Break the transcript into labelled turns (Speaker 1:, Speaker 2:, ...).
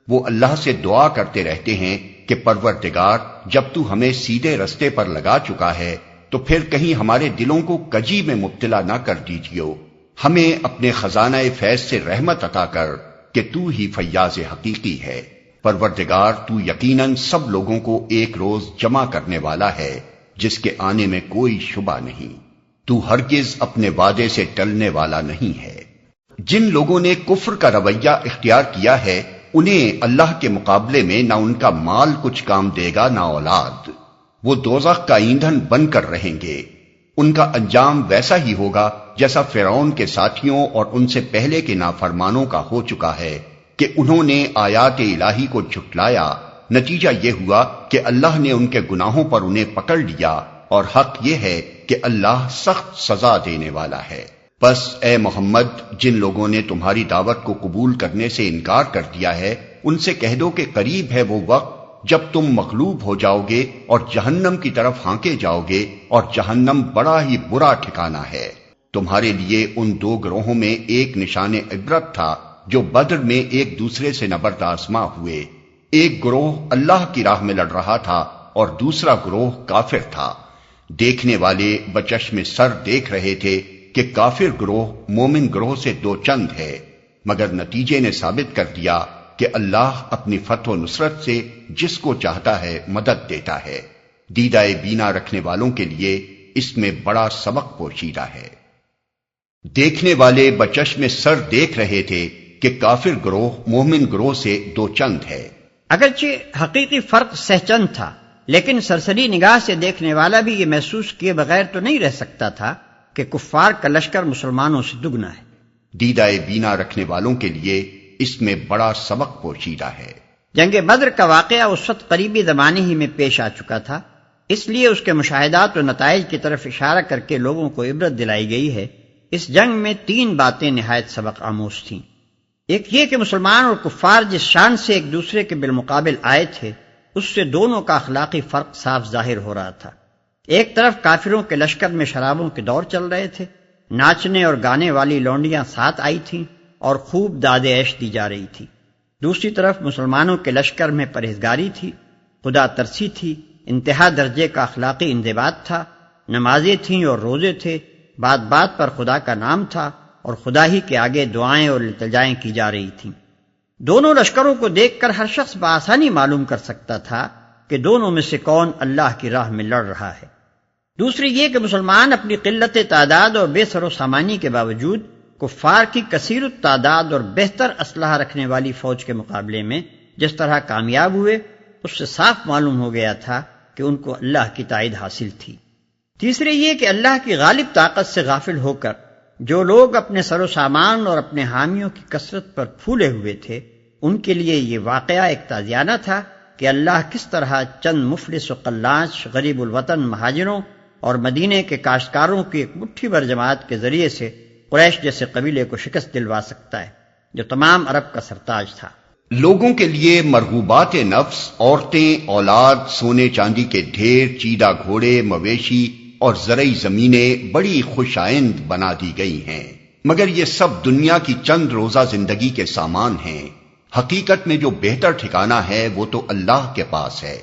Speaker 1: وہ اللہ سے دعا کرتے رہتے ہیں کہ پروردگار جب تو ہمیں سیدھے رستے پر لگا چکا ہے تو پھر کہیں ہمارے دلوں کو کجی میں مبتلا نہ کر دیجیو، ہمیں اپنے خزانہ فیض سے رحمت عطا کر کہ تو ہی فیاض حقیقی ہے۔ پروردگار تو یقیناً سب لوگوں کو ایک روز جمع کرنے والا ہے جس کے آنے میں کوئی شبہ نہیں، تو ہرگز اپنے وعدے سے ٹلنے والا نہیں ہے۔ جن لوگوں نے کفر کا رویہ اختیار کیا ہے انہیں اللہ کے مقابلے میں نہ ان کا مال کچھ کام دے گا نہ اولاد، وہ دوزخ کا ایندھن بن کر رہیں گے۔ ان کا انجام ویسا ہی ہوگا جیسا فرعون کے ساتھیوں اور ان سے پہلے کے نافرمانوں کا ہو چکا ہے کہ انہوں نے آیات الہی کو جھٹلایا، نتیجہ یہ ہوا کہ اللہ نے ان کے گناہوں پر انہیں پکڑ لیا، اور حق یہ ہے کہ اللہ سخت سزا دینے والا ہے۔ بس اے محمد، جن لوگوں نے تمہاری دعوت کو قبول کرنے سے انکار کر دیا ہے ان سے کہہ دو کہ قریب ہے وہ وقت جب تم مغلوب ہو جاؤ گے اور جہنم کی طرف ہانکے جاؤ گے، اور جہنم بڑا ہی برا ٹھکانہ ہے۔ تمہارے لیے ان دو گروہوں میں ایک نشان عبرت تھا جو بدر میں ایک دوسرے سے نبرد آزما ہوئے۔ ایک گروہ اللہ کی راہ میں لڑ رہا تھا اور دوسرا گروہ کافر تھا۔ دیکھنے والے بچشم سر دیکھ رہے تھے کہ کافر گروہ مومن گروہ سے دو چند ہے، مگر نتیجے نے ثابت کر دیا کہ اللہ اپنی فتح و نصرت سے جس کو چاہتا ہے مدد دیتا ہے۔ دیدہ بینا رکھنے والوں کے لیے اس میں بڑا سبق پوشیدہ ہے۔ دیکھنے والے بچشم سر دیکھ رہے تھے کہ کافر گروہ مومن گروہ سے دو چند ہے۔
Speaker 2: اگرچہ حقیقی فرق سہچند تھا، لیکن سرسری نگاہ سے دیکھنے والا بھی یہ محسوس کیے بغیر تو نہیں رہ سکتا تھا کہ کفار کا لشکر مسلمانوں سے دگنا ہے۔
Speaker 1: دیدہ بینا رکھنے والوں کے لیے اس میں بڑا سبق پوشیدہ ہے۔
Speaker 2: جنگ بدر کا واقعہ اس وقت قریبی زمانے ہی میں پیش آ چکا تھا، اس لیے اس کے مشاہدات و نتائج کی طرف اشارہ کر کے لوگوں کو عبرت دلائی گئی ہے۔ اس جنگ میں تین باتیں نہایت سبق آموز تھیں۔ ایک یہ کہ مسلمان اور کفار جس شان سے ایک دوسرے کے بالمقابل آئے تھے اس سے دونوں کا اخلاقی فرق صاف ظاہر ہو رہا تھا۔ ایک طرف کافروں کے لشکر میں شرابوں کے دور چل رہے تھے، ناچنے اور گانے والی لونڈیاں ساتھ آئی تھیں اور خوب داد عیش دی جا رہی تھی۔ دوسری طرف مسلمانوں کے لشکر میں پرہیزگاری تھی، خدا ترسی تھی، انتہا درجے کا اخلاقی انضباط تھا، نمازیں تھیں اور روزے تھے، بات بات پر خدا کا نام تھا اور خدا ہی کے آگے دعائیں اور التجائیں کی جا رہی تھیں۔ دونوں لشکروں کو دیکھ کر ہر شخص بآسانی معلوم کر سکتا تھا کہ دونوں میں سے کون اللہ کی راہ میں لڑ رہا ہے۔ دوسری یہ کہ مسلمان اپنی قلت تعداد اور بے سر و سامانی کے باوجود کفار کی کثیر التعداد اور بہتر اسلحہ رکھنے والی فوج کے مقابلے میں جس طرح کامیاب ہوئے، اس سے صاف معلوم ہو گیا تھا کہ ان کو اللہ کی تائید حاصل تھی۔ تیسری یہ کہ اللہ کی غالب طاقت سے غافل ہو کر جو لوگ اپنے سر و سامان اور اپنے حامیوں کی کثرت پر پھولے ہوئے تھے ان کے لیے یہ واقعہ ایک تازیانہ تھا کہ اللہ کس طرح چند مفلس و قلاش غریب الوطن مہاجروں اور مدینے کے کاشتکاروں کی ایک مٹھی بھر جماعت کے ذریعے سے قریش جیسے قبیلے کو شکست دلوا سکتا ہے جو تمام عرب کا سرتاج تھا۔
Speaker 1: لوگوں کے لیے مرغوبات نفس، عورتیں، اولاد، سونے چاندی کے ڈھیر، چیدہ گھوڑے، مویشی اور زرعی زمینیں بڑی خوش آئند بنا دی گئی ہیں، مگر یہ سب دنیا کی چند روزہ زندگی کے سامان ہیں۔ حقیقت میں جو بہتر ٹھکانہ ہے وہ تو اللہ کے پاس ہے۔